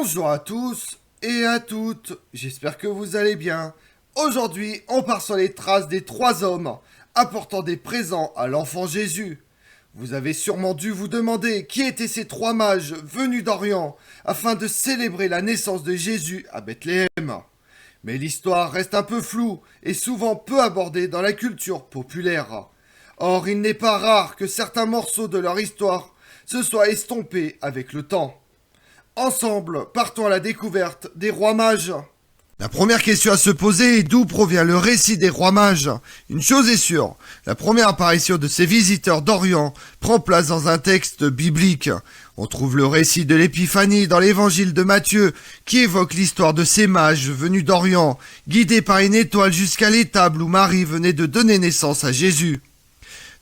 Bonjour à tous et à toutes, j'espère que vous allez bien. Aujourd'hui, on part sur les traces des 3 hommes apportant des présents à l'enfant Jésus. Vous avez sûrement dû vous demander qui étaient ces 3 mages venus d'Orient afin de célébrer la naissance de Jésus à Bethléem. Mais l'histoire reste un peu floue et souvent peu abordée dans la culture populaire. Or, il n'est pas rare que certains morceaux de leur histoire se soient estompés avec le temps. Ensemble, partons à la découverte des rois mages. La première question à se poser est d'où provient le récit des rois mages. Une chose est sûre, la première apparition de ces visiteurs d'Orient prend place dans un texte biblique. On trouve le récit de l'épiphanie dans l'évangile de Matthieu, qui évoque l'histoire de ces mages venus d'Orient, guidés par une étoile jusqu'à l'étable où Marie venait de donner naissance à Jésus.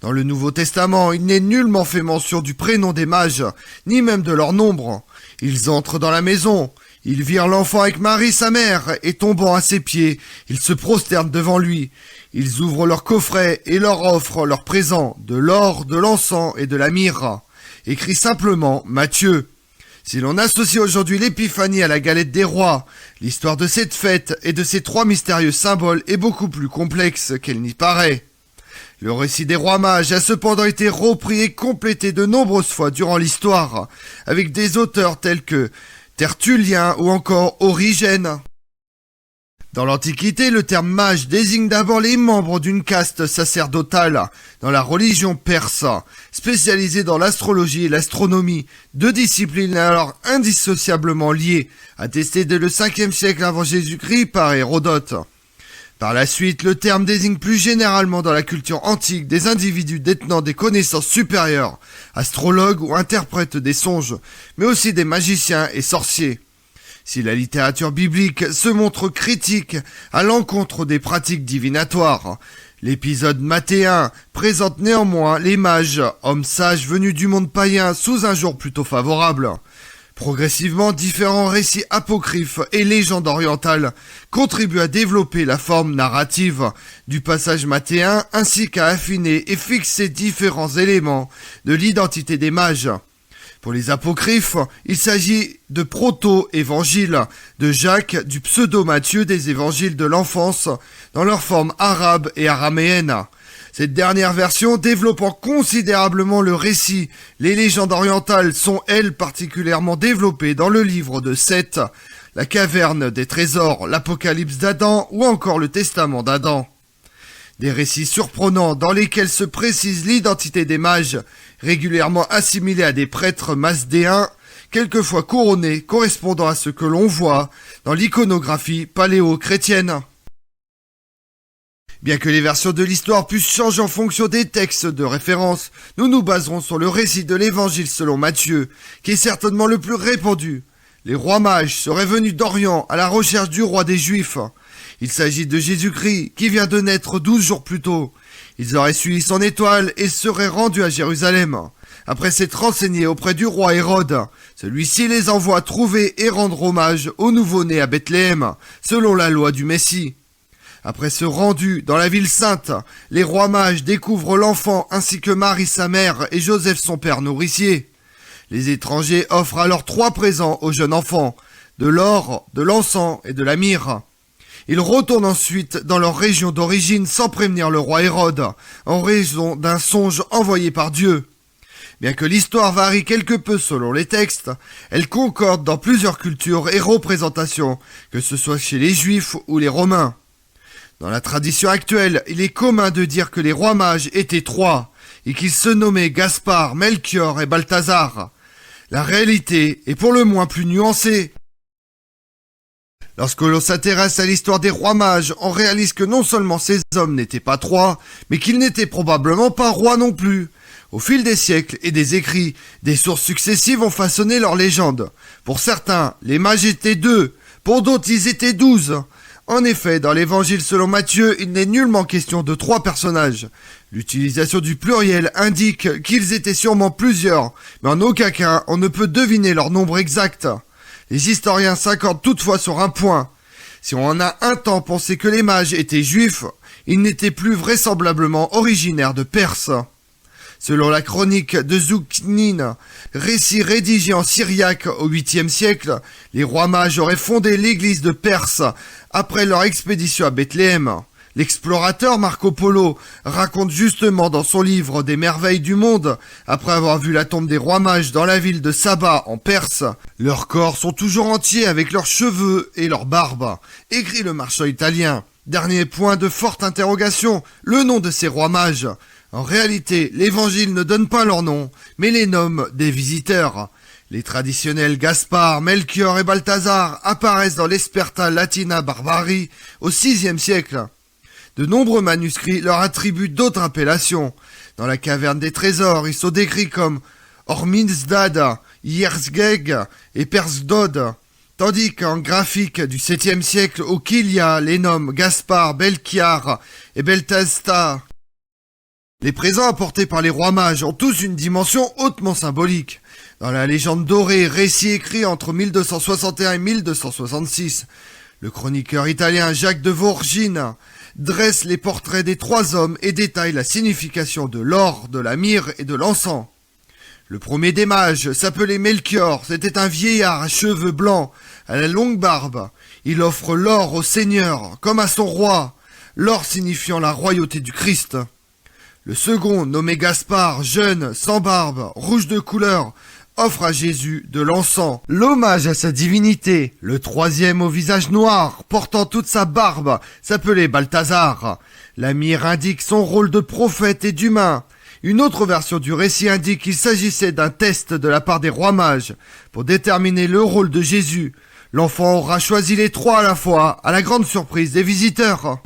Dans le Nouveau Testament, il n'est nullement fait mention du prénom des mages, ni même de leur nombre. Ils entrent dans la maison, ils virent l'enfant avec Marie sa mère, et tombant à ses pieds, ils se prosternent devant lui. Ils ouvrent leur coffret et leur offrent leurs présents, de l'or, de l'encens et de la myrrhe. Écrit simplement Matthieu. Si l'on associe aujourd'hui l'épiphanie à la galette des rois, l'histoire de cette fête et de ces 3 mystérieux symboles est beaucoup plus complexe qu'elle n'y paraît. Le récit des rois mages a cependant été repris et complété de nombreuses fois durant l'histoire, avec des auteurs tels que Tertullien ou encore Origène. Dans l'Antiquité, le terme mage désigne d'abord les membres d'une caste sacerdotale dans la religion perse, spécialisée dans l'astrologie et l'astronomie, 2 disciplines alors indissociablement liées, attestées dès le 5e siècle avant Jésus-Christ par Hérodote. Par la suite, le terme désigne plus généralement dans la culture antique des individus détenant des connaissances supérieures, astrologues ou interprètes des songes, mais aussi des magiciens et sorciers. Si la littérature biblique se montre critique à l'encontre des pratiques divinatoires, l'épisode mathéen présente néanmoins les mages, hommes sages venus du monde païen sous un jour plutôt favorable. Progressivement, différents récits apocryphes et légendes orientales contribuent à développer la forme narrative du passage mathéen ainsi qu'à affiner et fixer différents éléments de l'identité des mages. Pour les apocryphes, il s'agit de proto-évangiles de Jacques, du pseudo-Matthieu des évangiles de l'enfance dans leur forme arabe et araméenne. Cette dernière version développant considérablement le récit, les légendes orientales sont elles particulièrement développées dans le livre de Seth, la caverne des trésors, l'Apocalypse d'Adam ou encore le Testament d'Adam. Des récits surprenants dans lesquels se précise l'identité des mages, régulièrement assimilés à des prêtres masdéens, quelquefois couronnés, correspondant à ce que l'on voit dans l'iconographie paléo-chrétienne. Bien que les versions de l'histoire puissent changer en fonction des textes de référence, nous nous baserons sur le récit de l'évangile selon Matthieu, qui est certainement le plus répandu. Les rois mages seraient venus d'Orient à la recherche du roi des Juifs. Il s'agit de Jésus-Christ, qui vient de naître 12 jours plus tôt. Ils auraient suivi son étoile et seraient rendus à Jérusalem. Après s'être renseignés auprès du roi Hérode, celui-ci les envoie trouver et rendre hommage au nouveau-né à Bethléem, selon la loi du Messie. Après ce rendu dans la ville sainte, les rois mages découvrent l'enfant ainsi que Marie sa mère et Joseph son père nourricier. Les étrangers offrent alors 3 présents au jeune enfant, de l'or, de l'encens et de la myrrhe. Ils retournent ensuite dans leur région d'origine sans prévenir le roi Hérode, en raison d'un songe envoyé par Dieu. Bien que l'histoire varie quelque peu selon les textes, elle concorde dans plusieurs cultures et représentations, que ce soit chez les Juifs ou les Romains. Dans la tradition actuelle, il est commun de dire que les rois mages étaient 3, et qu'ils se nommaient Gaspard, Melchior et Balthazar. La réalité est pour le moins plus nuancée. Lorsque l'on s'intéresse à l'histoire des rois mages, on réalise que non seulement ces hommes n'étaient pas 3, mais qu'ils n'étaient probablement pas rois non plus. Au fil des siècles et des écrits, des sources successives ont façonné leur légende. Pour certains, les mages étaient 2, pour d'autres ils étaient 12. En effet, dans l'évangile selon Matthieu, il n'est nullement question de 3 personnages. L'utilisation du pluriel indique qu'ils étaient sûrement plusieurs, mais en aucun cas on ne peut deviner leur nombre exact. Les historiens s'accordent toutefois sur un point. Si on a un temps pensé que les mages étaient juifs, ils n'étaient plus vraisemblablement originaires de Perse. Selon la chronique de Zouknine, récit rédigé en syriaque au 8e siècle, les rois mages auraient fondé l'église de Perse après leur expédition à Bethléem. L'explorateur Marco Polo raconte justement dans son livre des merveilles du monde, après avoir vu la tombe des rois mages dans la ville de Saba en Perse, leurs corps sont toujours entiers avec leurs cheveux et leurs barbes, écrit le marchand italien. Dernier point de forte interrogation, le nom de ces rois mages. En réalité, l'évangile ne donne pas leur nom, mais les nomme des visiteurs. Les traditionnels Gaspard, Melchior et Balthazar apparaissent dans l'Esperta Latina Barbari au VIe siècle. De nombreux manuscrits leur attribuent d'autres appellations. Dans la caverne des trésors, ils sont décrits comme Orminsdad, Yersgeg et Persdod, tandis qu'en graphique du 7e siècle, au Kilia, les noms Gaspard, Belchiar et Beltesta. Les présents apportés par les rois mages ont tous une dimension hautement symbolique. Dans la légende dorée, récit écrit entre 1261 et 1266, le chroniqueur italien Jacques de Vorgine dresse les portraits des trois hommes et détaille la signification de l'or, de la myrrhe et de l'encens. Le premier des mages s'appelait Melchior, c'était un vieillard à cheveux blancs, à la longue barbe. Il offre l'or au Seigneur, comme à son roi, l'or signifiant la royauté du Christ. Le second, nommé Gaspard, jeune, sans barbe, rouge de couleur, offre à Jésus de l'encens, l'hommage à sa divinité. Le troisième, au visage noir, portant toute sa barbe, s'appelait Balthazar. La myrrhe indique son rôle de prophète et d'humain. Une autre version du récit indique qu'il s'agissait d'un test de la part des rois mages pour déterminer le rôle de Jésus. L'enfant aura choisi les trois à la fois, à la grande surprise des visiteurs.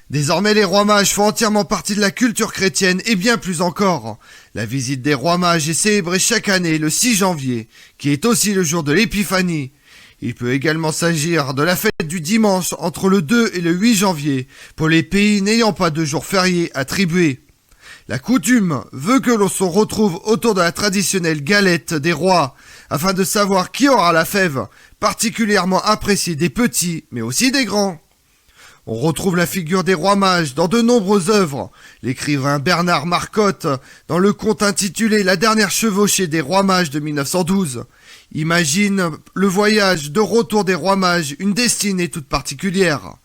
Désormais, les rois mages font entièrement partie de la culture chrétienne et bien plus encore. La visite des rois mages est célébrée chaque année le 6 janvier, qui est aussi le jour de l'épiphanie. Il peut également s'agir de la fête du dimanche entre le 2 et le 8 janvier, pour les pays n'ayant pas de jours fériés attribués. La coutume veut que l'on se retrouve autour de la traditionnelle galette des rois, afin de savoir qui aura la fève, particulièrement appréciée des petits, mais aussi des grands. On retrouve la figure des rois mages dans de nombreuses œuvres. L'écrivain Bernard Marcotte, dans le conte intitulé La dernière chevauchée des rois mages de 1912, imagine le voyage de retour des rois mages, une destinée toute particulière.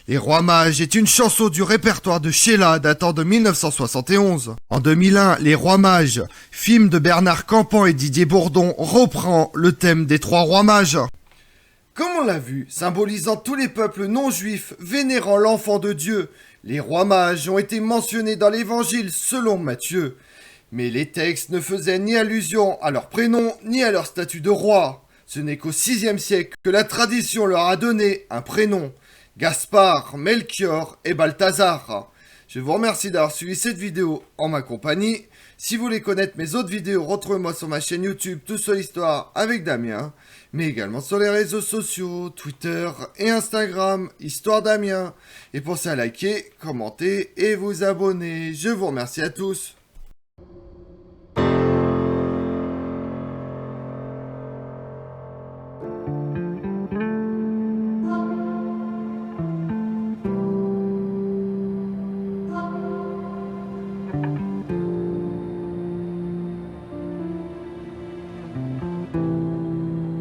Les rois mages est une chanson du répertoire de Sheila datant de 1971. En 2001, Les rois mages, film de Bernard Campan et Didier Bourdon, reprend le thème des trois rois mages. Comme on l'a vu, symbolisant tous les peuples non-juifs vénérant l'enfant de Dieu, les rois mages ont été mentionnés dans l'évangile selon Matthieu. Mais les textes ne faisaient ni allusion à leur prénom ni à leur statut de roi. Ce n'est qu'au VIe siècle que la tradition leur a donné un prénom. Gaspard, Melchior et Balthazar. Je vous remercie d'avoir suivi cette vidéo en ma compagnie. Si vous voulez connaître mes autres vidéos, retrouvez-moi sur ma chaîne YouTube Tout sur l'Histoire avec Damien, mais également sur les réseaux sociaux, Twitter et Instagram, Histoire Damien. Et pensez à liker, commenter et vous abonner. Je vous remercie à tous.